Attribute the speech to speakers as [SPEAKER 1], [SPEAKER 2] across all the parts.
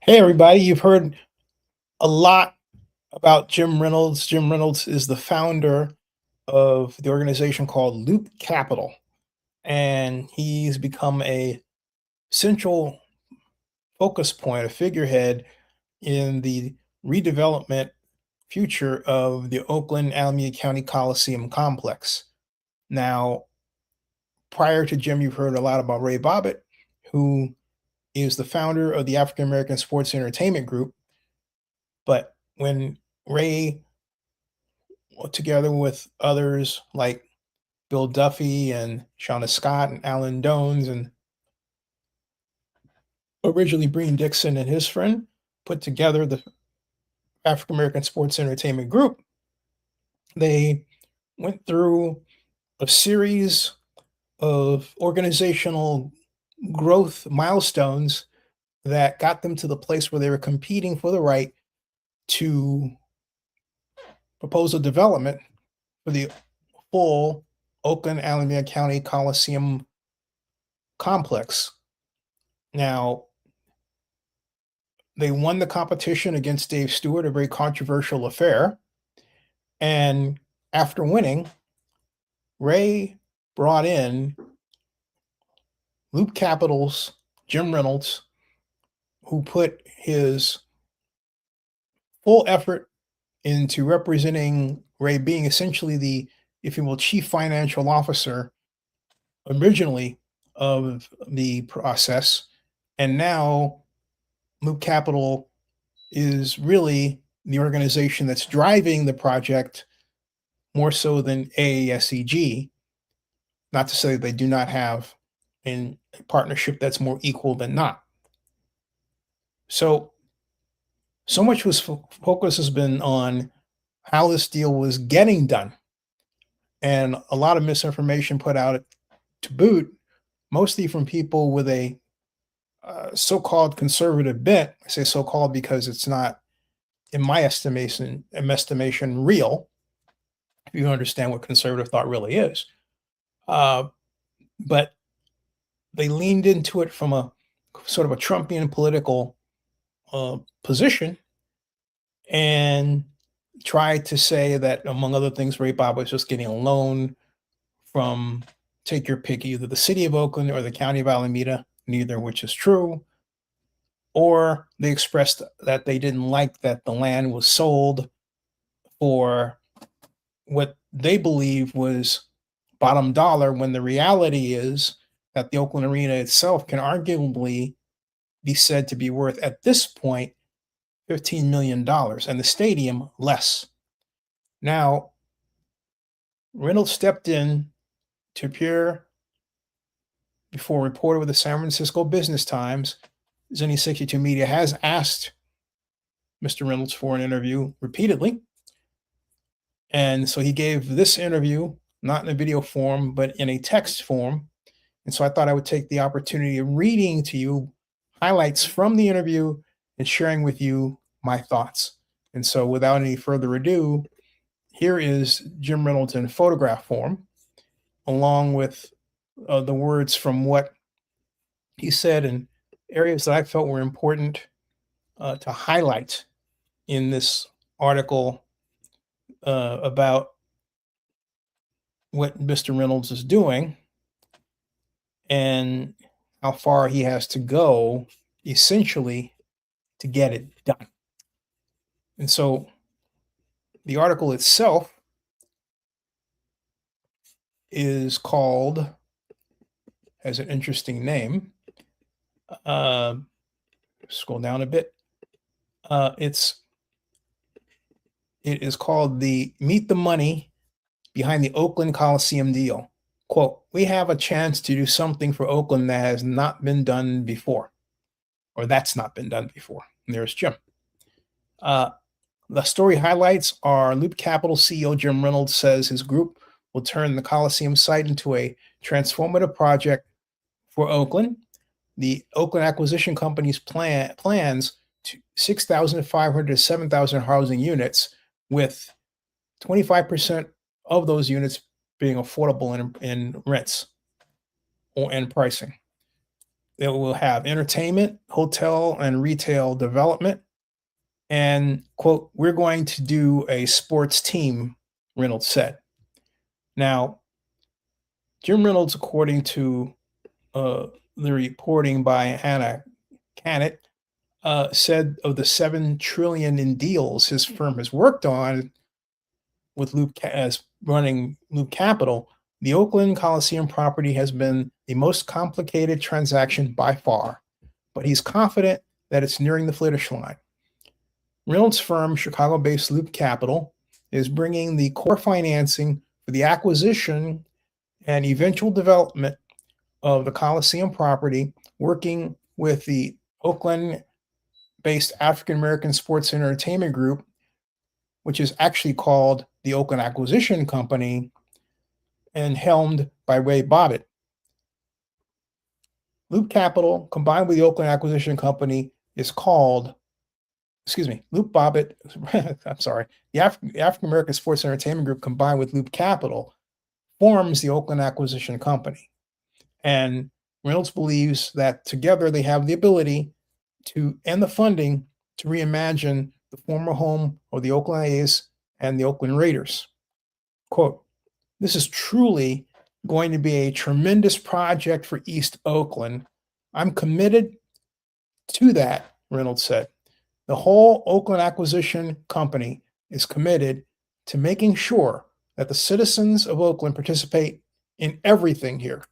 [SPEAKER 1] Hey, everybody. You've heard a lot about Jim Reynolds. Jim Reynolds is the founder of the organization called Loop Capital, and he's become a central focus point, a figurehead in the redevelopment future of the Oakland Alameda County Coliseum complex. Now, prior to Jim, you've heard a lot about Ray Bobbitt, who is the founder of the African American Sports Entertainment Group. But when Ray, together with others like Bill Duffy and Shauna Scott and Alan Dones and originally Breen Dixon and his friend, put together the African American Sports Entertainment Group, they went through a series of organizational growth milestones that got them to the place where they were competing for the right to propose a development for the full Oakland Alameda County Coliseum complex. Now, they won the competition against Dave Stewart, a very controversial affair. And after winning, Ray brought in Loop Capital's Jim Reynolds, who put his full effort into representing Ray being essentially the, if you will, chief financial officer originally of the process. And now Loop Capital is really the organization that's driving the project more so than AASEG. Not to say they do not have a partnership that's more equal than not. So much focus has been on how this deal was getting done, and a lot of misinformation put out to boot, mostly from people with a so-called conservative bent. I say so-called because it's not, in my estimation, real. If you understand what conservative thought really is, but they leaned into it from a sort of a Trumpian political position and tried to say that, among other things, Ray Bob was just getting a loan from, take your pick, either the city of Oakland or the county of Alameda, neither of which is true. Or they expressed that they didn't like that the land was sold for what they believe was bottom dollar, when the reality is that the Oakland Arena itself can arguably be said to be worth, at this point, $15 million, and the stadium less. Now, Reynolds stepped in to appear before a reporter with the San Francisco Business Times. Zenny 62 Media has asked Mr. Reynolds for an interview repeatedly. And so he gave this interview, not in a video form, but in a text form. And so I thought I would take the opportunity of reading to you highlights from the interview and sharing with you my thoughts. And so without any further ado, here is Jim Reynolds in photograph form, along with the words from what he said and areas that I felt were important to highlight in this article about what Mr. Reynolds is doing and how far he has to go, essentially, to get it done. And so the article itself is called, has an interesting name. Scroll down a bit. It is called the Meet the Money Behind the Oakland Coliseum Deal. Quote, "We have a chance to do something for Oakland that has not been done before," or that's not been done before. And there's Jim. The story highlights are Loop Capital CEO Jim Reynolds says his group will turn the Coliseum site into a transformative project for Oakland. The Oakland Acquisition Company's plans to 6,500 to 7,000 housing units, with 25% of those units being affordable in rents and pricing. It will have entertainment, hotel, and retail development. And, quote, we're going to do a sports team, Reynolds said. Now, Jim Reynolds, according to uh, the reporting by Hannah Kanik, said of the 7 trillion in deals his firm has worked on with as running Loop Capital, the Oakland Coliseum property has been the most complicated transaction by far, but he's confident that it's nearing the finish line. Reynolds' firm, Chicago-based Loop Capital, is bringing the core financing for the acquisition and eventual development of the Coliseum property, working with the Oakland-based African American Sports and Entertainment Group, which is actually called the Oakland Acquisition Company and helmed by Ray Bobbitt. Loop Capital, combined with the Oakland Acquisition Company, is called, Loop Bobbitt, I'm sorry, the African American Sports and Entertainment Group combined with Loop Capital forms the Oakland Acquisition Company. And Reynolds believes that together they have the ability to and the funding to reimagine the former home of the Oakland A's and the Oakland Raiders. Quote, this is truly going to be a tremendous project for East Oakland. I'm committed to that, Reynolds said. The whole Oakland Acquisition Company is committed to making sure that the citizens of Oakland participate in everything here.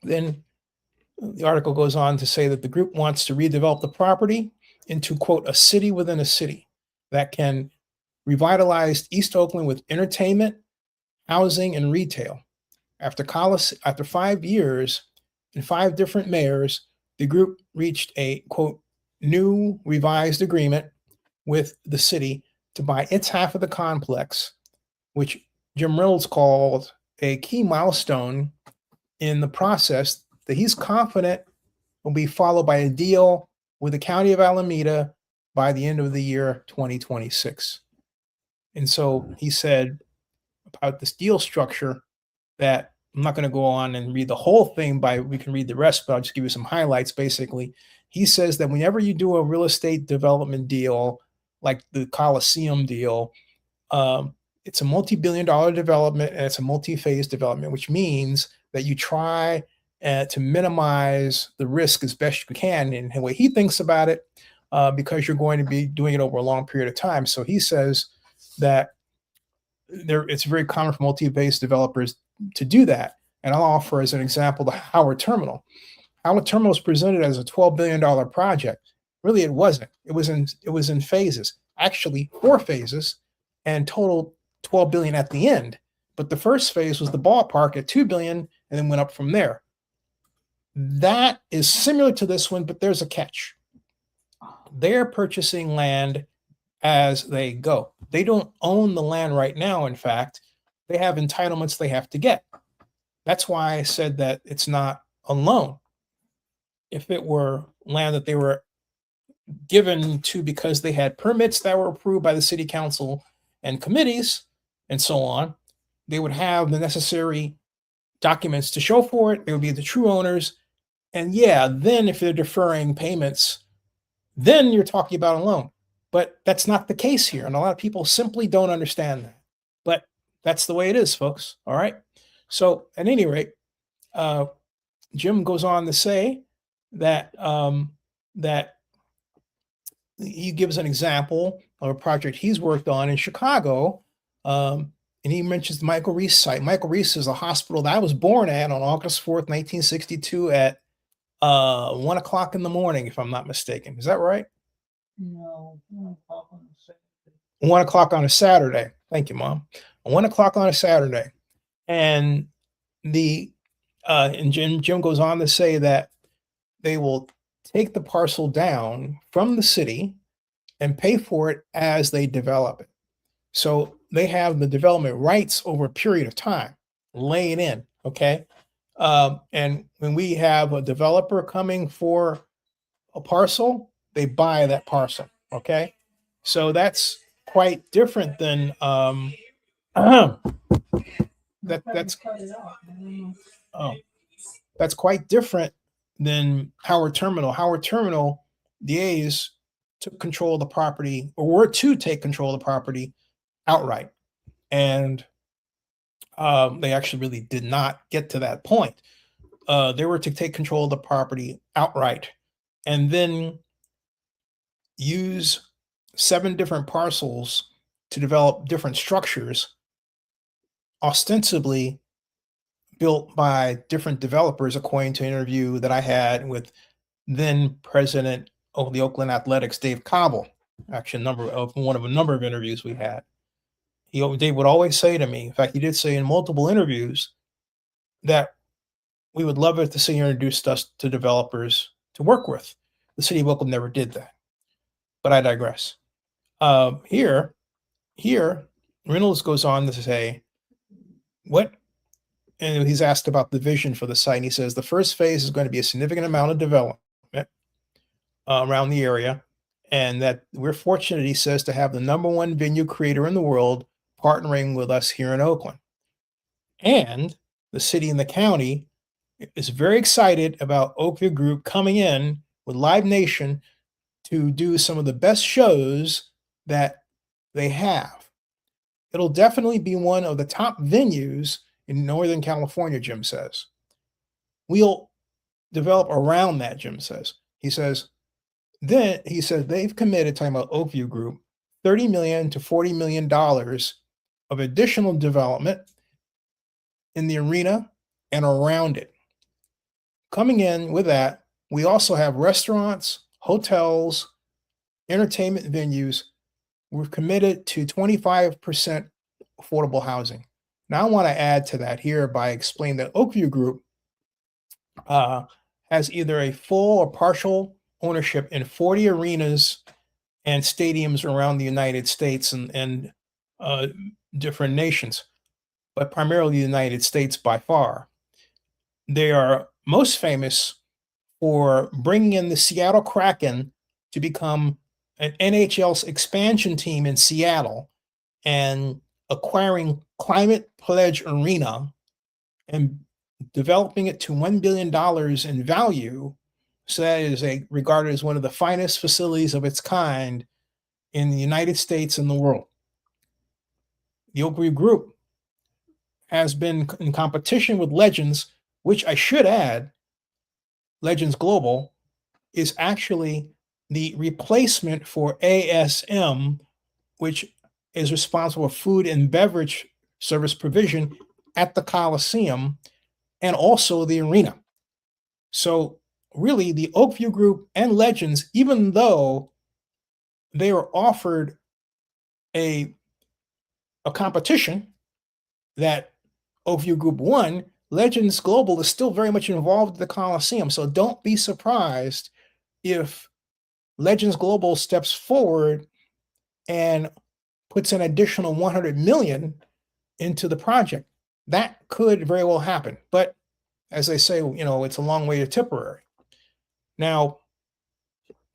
[SPEAKER 1] Then the article goes on to say that the group wants to redevelop the property into, quote, a city within a city that can revitalize East Oakland with entertainment, housing, and retail. After 5 years and 5 different mayors, the group reached a, quote, new revised agreement with the city to buy its half of the complex, which Jim Reynolds called a key milestone in the process that he's confident will be followed by a deal with the county of Alameda by the end of the year 2026. And so he said about this deal structure that I'm not going to go on and read the whole thing, we can read the rest, but I'll just give you some highlights. Basically, he says that whenever you do a real estate development deal like the Coliseum deal, it's a multi-billion-dollar development and it's a multi-phase development, which means that you try to minimize the risk as best you can. And the way he thinks about it, because you're going to be doing it over a long period of time. So he says that it's very common for multi-phase developers to do that. And I'll offer as an example the Howard Terminal. Howard Terminal was presented as a $12 billion project. Really, it wasn't. It was in phases, actually 4 phases, and total $12 billion at the end. But the first phase was the ballpark at $2 billion, and then went up from there. That is similar to this one, but there's a catch. They're purchasing land as they go. They don't own the land right now. In fact, they have entitlements they have to get. That's why I said that it's not a loan. If it were land that they were given to because they had permits that were approved by the city council and committees and so on, they would have the necessary documents to show for it. They would be the true owners. And yeah, then if they're deferring payments, then you're talking about a loan. But that's not the case here. And a lot of people simply don't understand that. But that's the way it is, folks. All right. So at any rate, Jim goes on to say that that he gives an example of a project he's worked on in Chicago. And he mentions the Michael Reese site. Michael Reese is a hospital that I was born at on August 4th, 1962 at 1 o'clock in the morning, if I'm not mistaken. Is that right?
[SPEAKER 2] No, 1 o'clock on Saturday.
[SPEAKER 1] 1 o'clock on a Saturday. Thank you, Mom. 1 o'clock on a Saturday. And Jim goes on to say that they will take the parcel down from the city and pay for it as they develop it. So they have the development rights over a period of time, lay it in, okay? And when we have a developer coming for a parcel, they buy that parcel, okay? So that's quite different than that's
[SPEAKER 2] Cut it off. I don't know.
[SPEAKER 1] oh, that's quite different Then Howard Terminal, the A's took control of the property, or were to take control of the property outright. And they actually really did not get to that point. They were to take control of the property outright and then use 7 different parcels to develop different structures, ostensibly built by different developers, according to an interview that I had with then president of the Oakland Athletics, Dave Cobble. Actually, a number of interviews we had. Dave would always say to me, in fact, he did say in multiple interviews, that we would love it to see you introduced us to developers to work with. The city of Oakland never did that, but I digress. Here, Reynolds goes on to say, what? And he's asked about the vision for the site, and he says the first phase is going to be a significant amount of development around the area, and that we're fortunate, he says, to have the #1 venue creator in the world partnering with us here in Oakland. And the city and the county is very excited about Oakview Group coming in with Live Nation to do some of the best shows that they have. It'll definitely be one of the top venues in Northern California, Jim says. We'll develop around that, Jim says. He says they've committed, talking about Oakview Group, $30 million to $40 million of additional development in the arena and around it. Coming in with that, we also have restaurants, hotels, entertainment venues. We're committed to 25% affordable housing. Now, I want to add to that here by explaining that Oakview Group has either a full or partial ownership in 40 arenas and stadiums around the United States and different nations, but primarily the United States by far. They are most famous for bringing in the Seattle Kraken to become an NHL's expansion team in Seattle and acquiring Climate Pledge Arena and developing it to $1 billion in value. So that is regarded as one of the finest facilities of its kind in the United States and the world. The Oakview Group has been in competition with Legends, which I should add, Legends Global is actually the replacement for ASM, which is responsible for food and beverage service provision at the Coliseum and also the arena. So really, the Oakview Group and Legends, even though they were offered a competition that Oakview Group won, Legends Global is still very much involved in the Coliseum. So don't be surprised if Legends Global steps forward and puts an additional $100 million into the project. That could very well happen. But as they say, it's a long way to Tipperary. Now,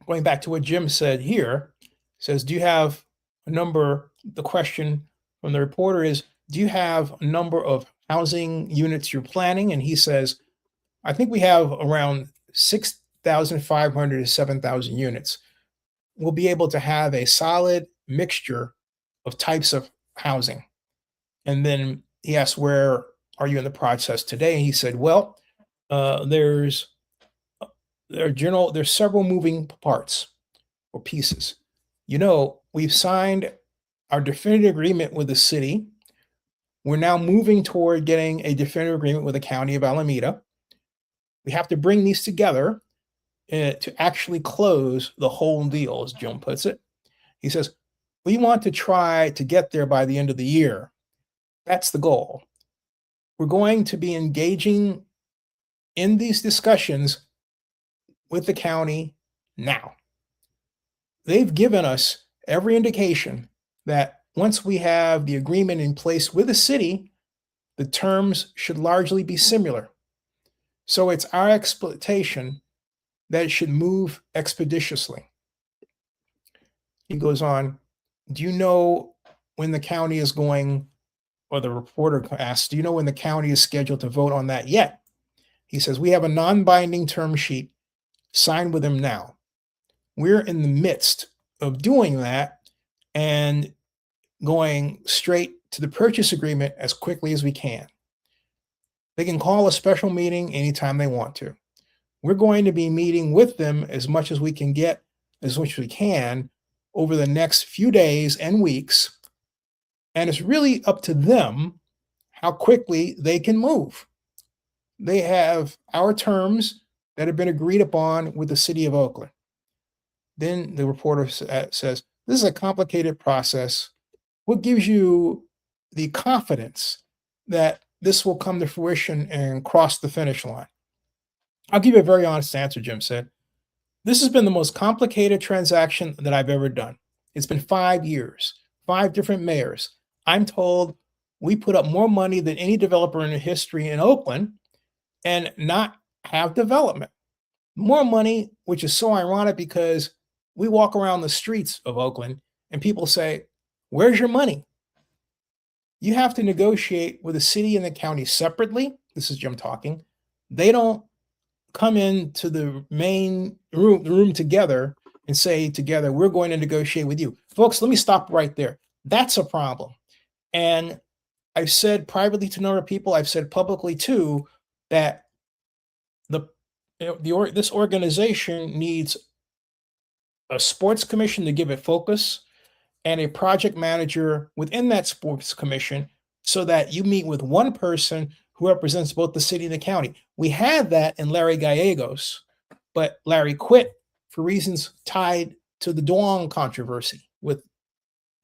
[SPEAKER 1] going back to what Jim said here, says, do you have a number? The question from the reporter is, do you have a number of housing units you're planning? And he says, I think we have around 6,500 to 7,000 units. We'll be able to have a solid mixture of types of housing. And then he asked, where are you in the process today? And he said, well, there's several moving parts or pieces. We've signed our definitive agreement with the city. We're now moving toward getting a definitive agreement with the county of Alameda. We have to bring these together to actually close the whole deal, as Jim puts it. He says, we want to try to get there by the end of the year. That's the goal. We're going to be engaging in these discussions with the county now. They've given us every indication that once we have the agreement in place with the city, the terms should largely be similar. So it's our expectation that it should move expeditiously. He goes on, do you know when the county is going, or the reporter asks, do you know when the county is scheduled to vote on that yet? He says, we have a non-binding term sheet signed with him now. We're in the midst of doing that and going straight to the purchase agreement as quickly as we can. They can call a special meeting anytime they want to. We're going to be meeting with them as much as we can get, as much as we can over the next few days and weeks. And it's really up to them how quickly they can move. They have our terms that have been agreed upon with the city of Oakland. Then the reporter says, this is a complicated process. What gives you the confidence that this will come to fruition and cross the finish line? I'll give you a very honest answer, Jim said. This has been the most complicated transaction that I've ever done. It's been 5 years, 5 different mayors. I'm told we put up more money than any developer in history in Oakland and not have development. More money, which is so ironic because we walk around the streets of Oakland and people say, where's your money? You have to negotiate with the city and the county separately. This is Jim talking. They don't come into the main room together and say together, we're going to negotiate with you. Folks, let me stop right there. That's a problem. And I've said privately to a number of people, I've said publicly too, that this organization needs a sports commission to give it focus and a project manager within that sports commission so that you meet with one person who represents both the city and the county. We had that in Larry Gallegos, but Larry quit for reasons tied to the Duong controversy with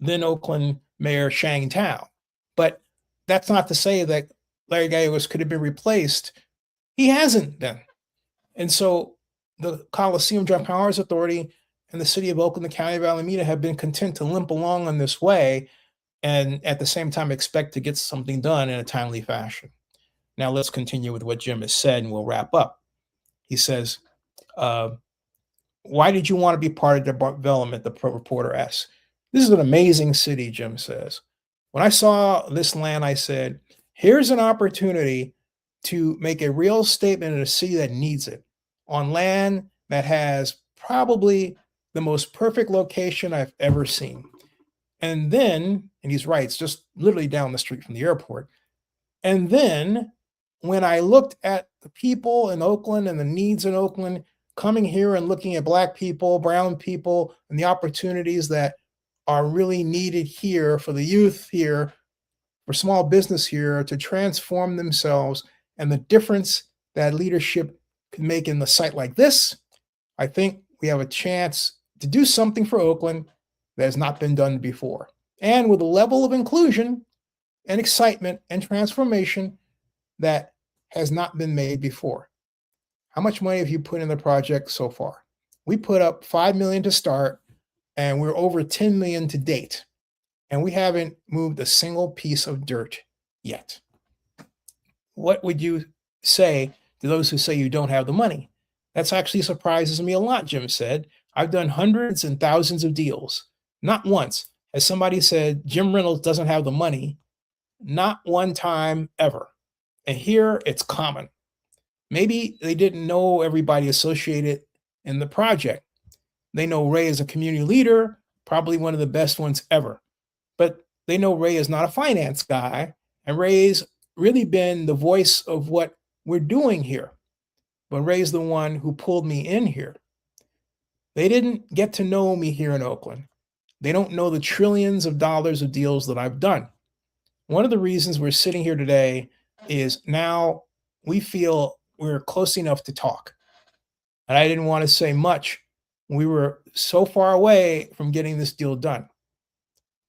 [SPEAKER 1] then Oakland Mayor Shang Tao. But that's not to say that Larry Gallegos could have been replaced. He hasn't been. And so the Coliseum Joint Powers Authority and the city of Oakland, the county of Alameda have been content to limp along in this way and at the same time expect to get something done in a timely fashion. Now let's continue with what Jim has said and we'll wrap up. He says, why did you want to be part of the development? The reporter asks. This is an amazing city, Jim says. When I saw this land, I said, here's an opportunity to make a real statement in a city that needs it on land that has probably the most perfect location I've ever seen. And then, and he's right, it's just literally down the street from the airport. And then when I looked at the people in Oakland and the needs in Oakland, coming here and looking at Black people, brown people, and the opportunities that are really needed here for the youth here, for small business here to transform themselves and the difference that leadership can make in a site like this, I think we have a chance to do something for Oakland that has not been done before. And with a level of inclusion and excitement and transformation that has not been made before. How much money have you put in the project so far? We put up $5 million to start, and we're over $10 million to date. And we haven't moved a single piece of dirt yet. What would you say to those who say you don't have the money? That's actually surprises me a lot, Jim said. I've done hundreds and thousands of deals. Not once has somebody said Jim Reynolds doesn't have the money. Not one time ever. And here it's common. Maybe they didn't know everybody associated in the project. They know Ray is a community leader, probably one of the best ones ever. But they know Ray is not a finance guy, and Ray's really been the voice of what we're doing here. But Ray's the one who pulled me in here. They didn't get to know me here in Oakland. They don't know the trillions of dollars of deals that I've done. One of the reasons we're sitting here today is now we feel we're close enough to talk. And I didn't want to say much. We were so far away from getting this deal done.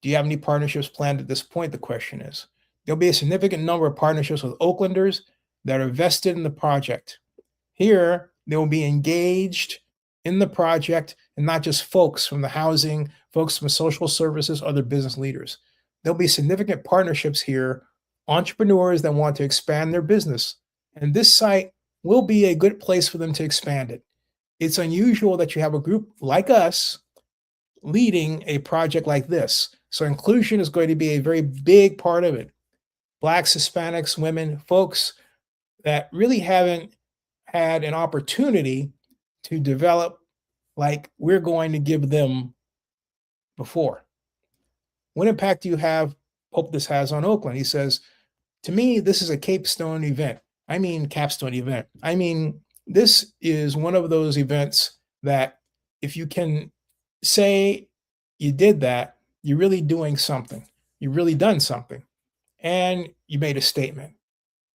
[SPEAKER 1] Do you have any partnerships planned at this point? The question is. There'll be a significant number of partnerships with Oaklanders that are vested in the project. Here, they will be engaged in the project and not just folks from the housing, folks from social services, other business leaders. There'll be significant partnerships here, entrepreneurs that want to expand their business. And this site will be a good place for them to expand it. It's unusual that you have a group like us leading a project like this. So inclusion is going to be a very big part of it. Blacks, Hispanics, women, folks that really haven't had an opportunity to develop like we're going to give them before. What impact do you hope this has on Oakland? He says, to me, this is a capstone event. I mean, capstone event. I mean, this is one of those events that if you can say you did that, you're really doing something. You've really done something. And you made a statement.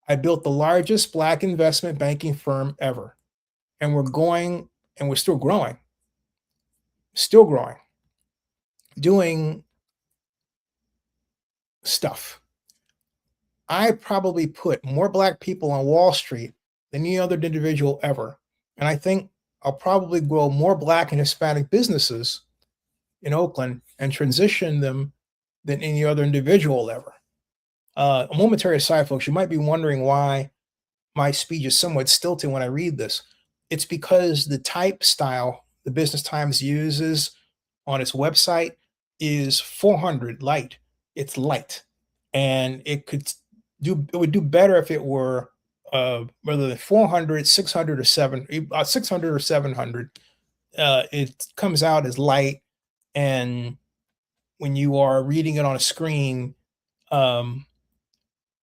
[SPEAKER 1] I built the largest Black investment banking firm ever. And we're still growing, doing stuff. I probably put more Black people on Wall Street than any other individual ever. And I think I'll probably grow more Black and Hispanic businesses in Oakland and transition them than any other individual ever. A momentary aside, folks, you might be wondering why my speech is somewhat stilted when I read this. It's because the type style the Business Times uses on its website is 400 light. It's light. And it would do better if it were rather than 400, 600 or 600 or 700. It comes out as light, and when you are reading it on a screen, um,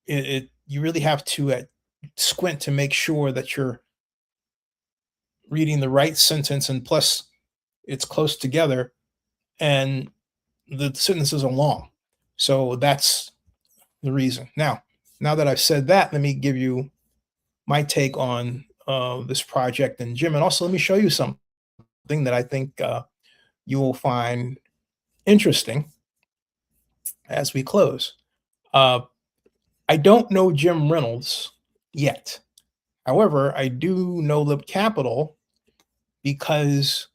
[SPEAKER 1] you really have to squint to make sure that you're reading the right sentence, and plus it's close together, and the sentences are long. So that's the reason. Now that I've said that, let me give you my take on this project and Jim, and also let me show you something that I think you will find interesting as we close. I don't know Jim Reynolds yet. However, I do know the Capital because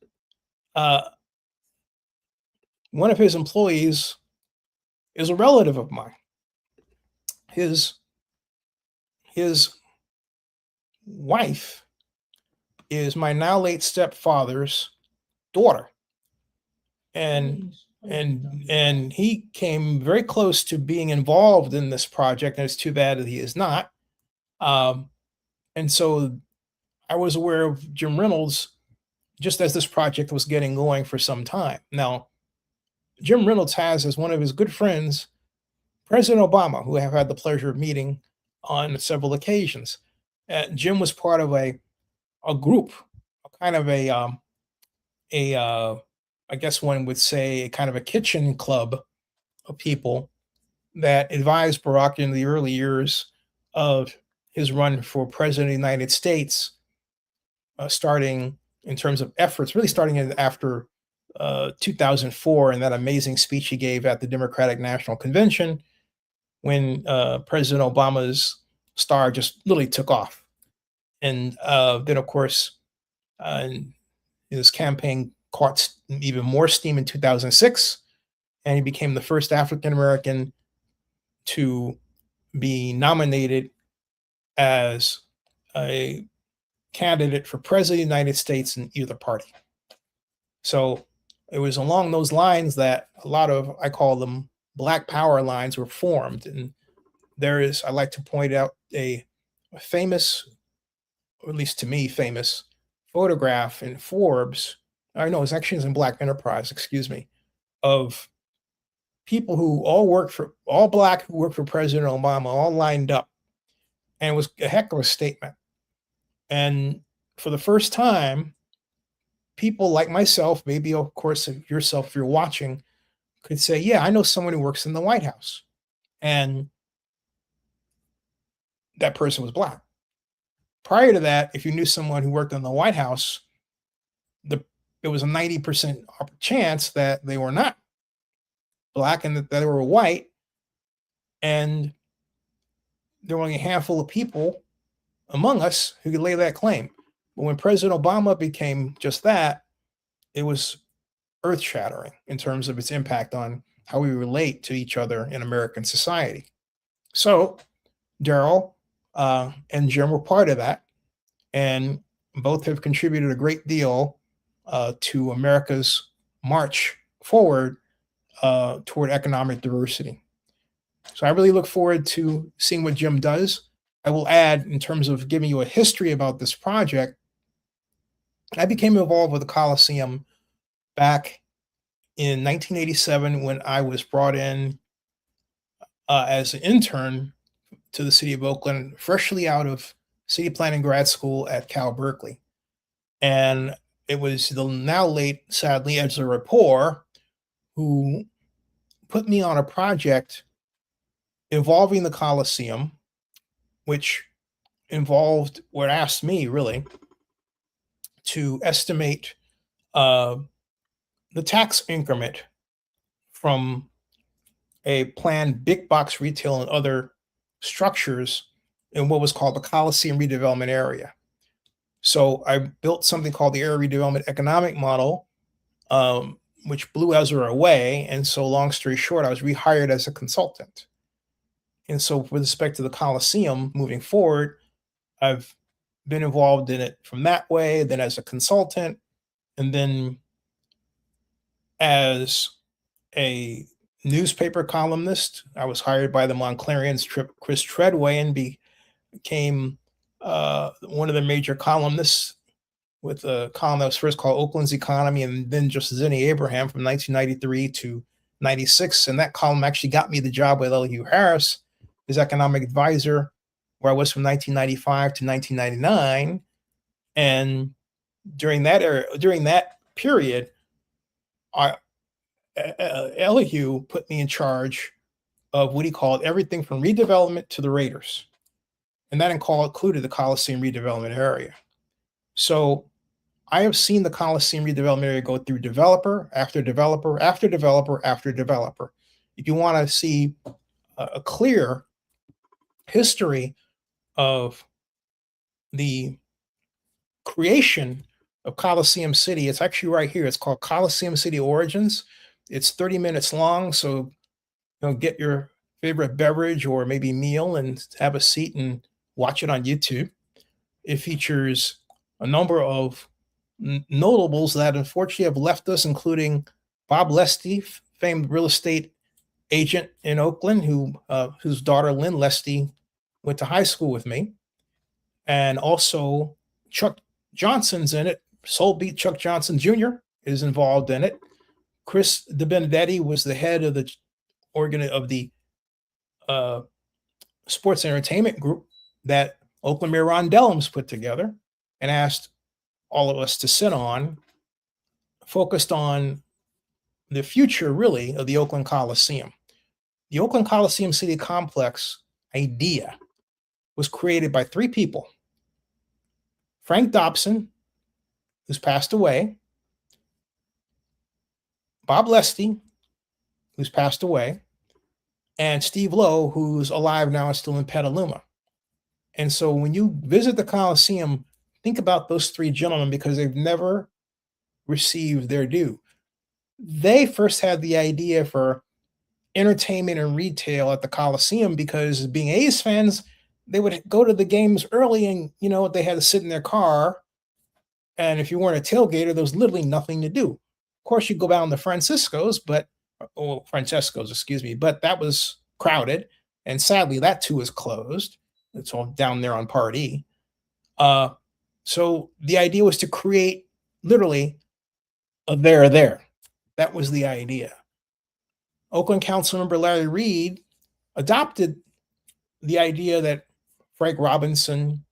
[SPEAKER 1] one of his employees is a relative of mine. His wife is my now late stepfather's daughter, and he came very close to being involved in this project, and it's too bad that he is not. And so I was aware of Jim Reynolds just as this project was getting going for some time. Now, Jim Reynolds has as one of his good friends President Obama, who I have had the pleasure of meeting on several occasions. Jim was part of a group, a kind of I guess one would say a kind of a kitchen club of people that advised Barack in the early years of his run for president of the United States, starting in terms of efforts, really starting after 2004 and that amazing speech he gave at the Democratic National Convention when President Obama's star just literally took off. And then, of course, his campaign caught even more steam in 2006, and he became the first African American to be nominated as a candidate for president of the United States in either party. So it was along those lines that a lot of, I call them Black Power lines, were formed. And there is, I like to point out, a famous, or at least to me, famous photograph in Forbes. I know it's actually in Black Enterprise, excuse me, of people who all Black who worked for President Obama, all lined up. And it was a heck of a statement. And for the first time, people like myself, maybe of course yourself, if you're watching, could say, yeah, I know someone who works in the White House. And that person was Black. Prior to that, if you knew someone who worked in the White House, it was a 90% chance that they were not Black and that they were white. And there were only a handful of people among us who could lay that claim. But when President Obama became just that, it was earth-shattering in terms of its impact on how we relate to each other in American society. So Daryl and Jim were part of that, and both have contributed a great deal to America's march forward toward economic diversity. So I really look forward to seeing what Jim does. I will add, in terms of giving you a history about this project, I became involved with the Coliseum back in 1987 when I was brought in as an intern to the city of Oakland, freshly out of city planning grad school at Cal Berkeley. And it was the now late, sadly, Ezra Rapport who put me on a project involving the Coliseum, which involved, or asked me really, to estimate uh, the tax increment from a planned big box retail and other structures in what was called the Coliseum redevelopment area. So I built something called the area redevelopment economic model, which blew Ezra away. And so, long story short, I was rehired as a consultant. And so, with respect to the Coliseum moving forward, I've been involved in it from that way, then as a consultant, and then as a newspaper columnist. I was hired by the Montclairion's Chris Treadway and became one of the major columnists with a column that was first called Oakland's Economy and then just Zinni Abraham from 1993 to 96. And that column actually got me the job with Elihu Harris, his economic advisor, where I was from 1995 to 1999. And during that period, Elihu put me in charge of what he called everything from redevelopment to the Raiders. And that included the Coliseum redevelopment area. So I have seen the Coliseum redevelopment area go through developer after developer after developer after developer. If you want to see a clear history of the creation of Coliseum City, it's actually right here. It's called Coliseum City Origins. It's 30 minutes long, so get your favorite beverage or maybe meal and have a seat and watch it on YouTube. It features a number of notables that unfortunately have left us, including Bob Lesty, famed real estate agent in Oakland, whose daughter Lynn Lesty went to high school with me, and also Chuck Johnson's in it. Soul Beat Chuck Johnson Jr. is involved in it. Chris DeBenedetti was the head of the sports entertainment group that Oakland Mayor Ron Dellums put together and asked all of us to sit on, focused on the future, really, of the Oakland Coliseum. The Oakland Coliseum City Complex idea was created by three people: Frank Dobson, who's passed away, Bob Lesty, who's passed away, and Steve Lowe, who's alive now and still in Petaluma. And so when you visit the Coliseum, think about those three gentlemen because they've never received their due. They first had the idea for entertainment and retail at the Coliseum because, being A's fans, they would go to the games early and, they had to sit in their car. And if you weren't a tailgater, there was literally nothing to do. Of course, you go down to Francesco's, but that was crowded. And sadly, that too is closed. It's all down there on Part E. So the idea was to create literally a there. That was the idea. Oakland Councilmember Larry Reed adopted the idea that Frank Robinson,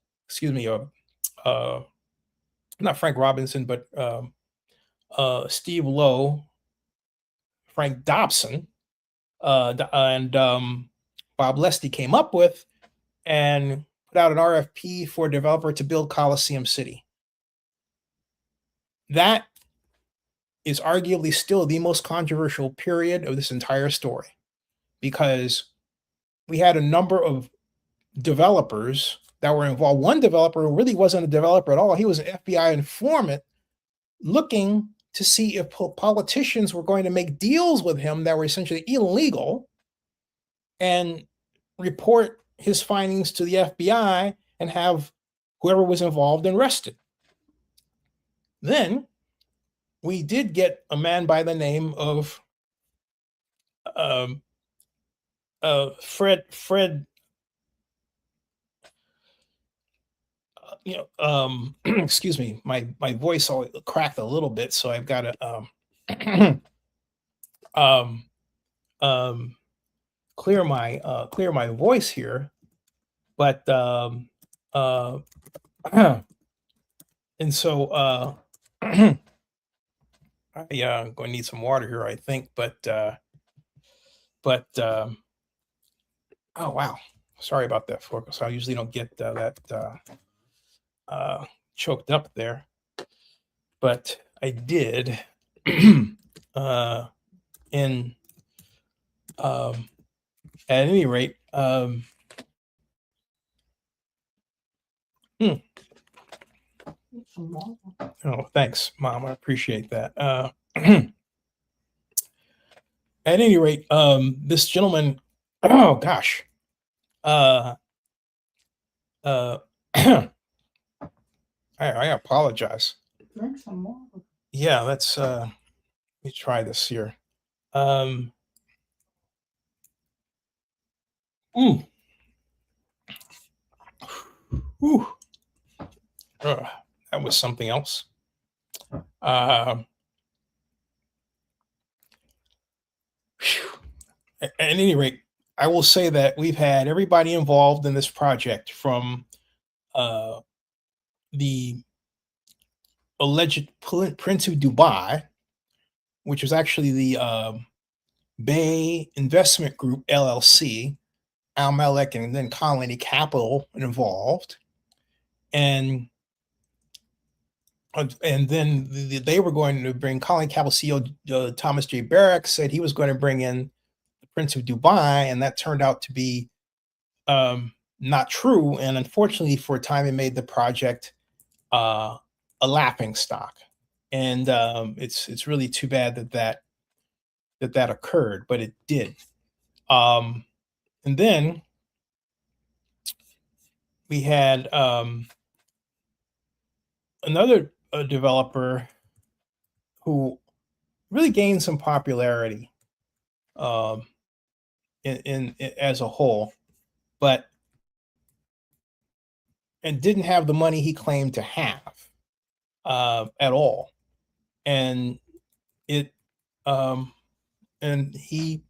[SPEAKER 1] not Frank Robinson, but Steve Lowe, Frank Dobson, and Bob Lesty came up with, and put out an RFP for a developer to build Coliseum City. That is arguably still the most controversial period of this entire story, because we had a number of developers that were involved. One developer really wasn't a developer at all. He was an FBI informant looking to see if politicians were going to make deals with him that were essentially illegal and report his findings to the FBI and have whoever was involved arrested. Then we did get a man by the name of Fred excuse me, my voice all cracked a little bit, so I've got to um, um, clear my voice here. But uh, and so I I'm going to need some water here, I think. But oh wow, sorry about that, folks. I usually don't get that choked up there, but I did. uh, in At any rate, hmm,
[SPEAKER 2] Some water.
[SPEAKER 1] oh, thanks, Mom. I appreciate that. At any rate, this gentleman, oh gosh, uh, uh, I apologize.
[SPEAKER 2] Drink some water.
[SPEAKER 1] Yeah, let me try this here. Um, mm, whew, that was something else. Phew. At any rate, I will say that we've had everybody involved in this project from uh, the alleged Prince of Dubai, which was actually the Bay Investment Group LLC, Al Malek, and then Colony Capital involved, and then they were going to bring Colony Capital CEO Thomas J. Barrack said he was going to bring in the Prince of Dubai, and that turned out to be not true. And unfortunately, for a time, it made the project a laughing stock. And it's really too bad that occurred, but it did. And then we had another developer who really gained some popularity um, in as a whole, but and didn't have the money he claimed to have at all, and it and he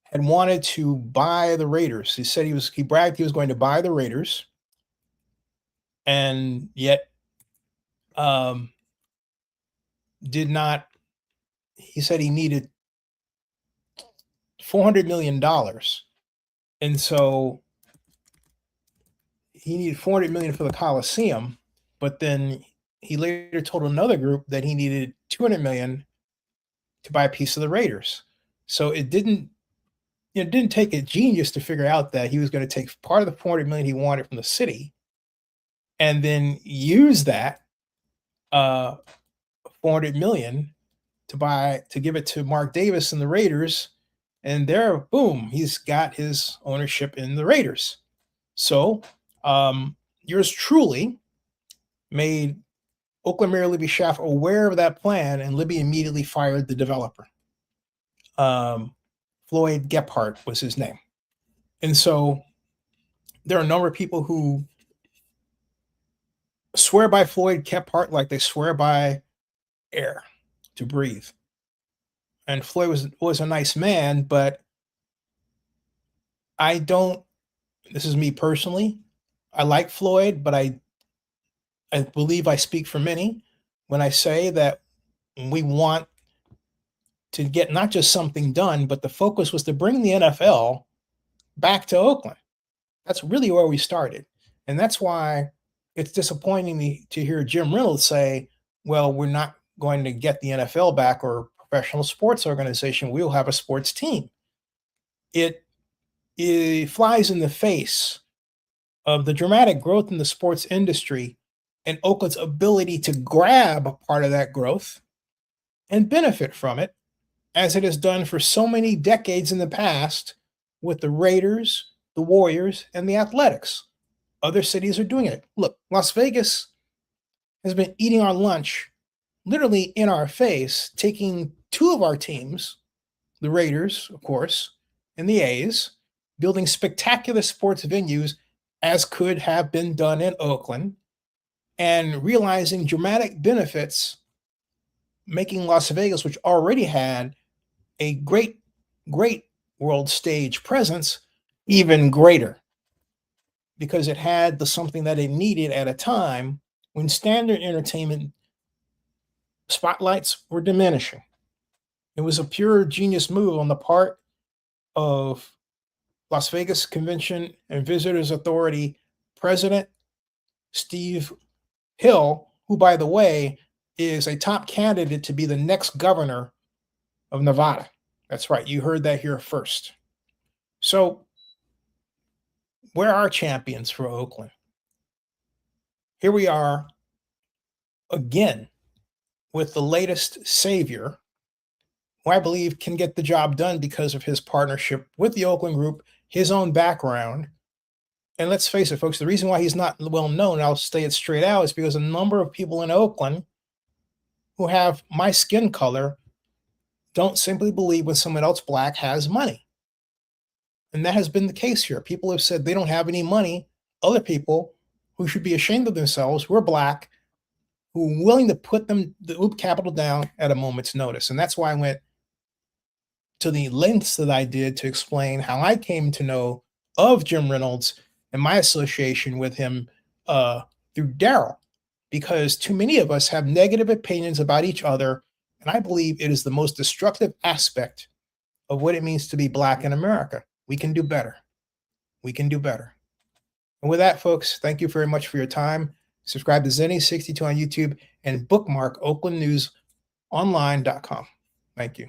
[SPEAKER 1] had wanted to buy the Raiders. He said he bragged he was going to buy the Raiders, and yet um, did not. He said he needed $400 million, and so he needed 400 million for the Coliseum. But then he later told another group that he needed 200 million to buy a piece of the Raiders. So it didn't take a genius to figure out that he was going to take part of the 400 million he wanted from the city and then use that 400 million to give it to Mark Davis and the Raiders, and there, boom, he's got his ownership in the Raiders. So yours truly made Oakland Mayor Libby Schaaf aware of that plan, and Libby immediately fired the developer. Floyd Gephardt was his name. And so there are a number of people who swear by Floyd Gephardt like they swear by air to breathe. And Floyd was a nice man, but I don't, this is me personally, I like Floyd, but I believe I speak for many when I say that we want to get not just something done, but the focus was to bring the NFL back to Oakland. That's really where we started. And that's why it's disappointing to hear Jim Reynolds say, well, we're not going to get the NFL back or a professional sports organization. We'll have a sports team. It flies in the face of the dramatic growth in the sports industry and Oakland's ability to grab part of that growth and benefit from it, as it has done for so many decades in the past with the Raiders, the Warriors, and the Athletics. Other cities are doing it. Look, Las Vegas has been eating our lunch literally in our face, taking two of our teams, the Raiders, of course, and the A's, building spectacular sports venues as could have been done in Oakland, and realizing dramatic benefits, making Las Vegas, which already had a great world stage presence, even greater, because it had the something that it needed at a time when standard entertainment spotlights were diminishing. It was a pure genius move on the part of Las Vegas Convention and Visitors Authority President Steve Hill, who, by the way, is a top candidate to be the next governor of Nevada. That's right. You heard that here first. So, where are champions for Oakland? Here we are again with the latest savior, who I believe can get the job done because of his partnership with the Oakland Group, his own background. And let's face it, folks, the reason why he's not well known, I'll say it straight out, is because a number of people in Oakland who have my skin color don't simply believe when someone else black has money. And that has been the case here. People have said they don't have any money. Other people who should be ashamed of themselves, who are black, who are willing to put the capital down at a moment's notice. And that's why I went to the lengths that I did to explain how I came to know of Jim Reynolds and my association with him through Daryl, because too many of us have negative opinions about each other. And I believe it is the most destructive aspect of what it means to be black in America. We can do better. We can do better. And with that, folks, thank you very much for your time. Subscribe to Zenny62 on YouTube and bookmark oaklandnewsonline.com. Thank you.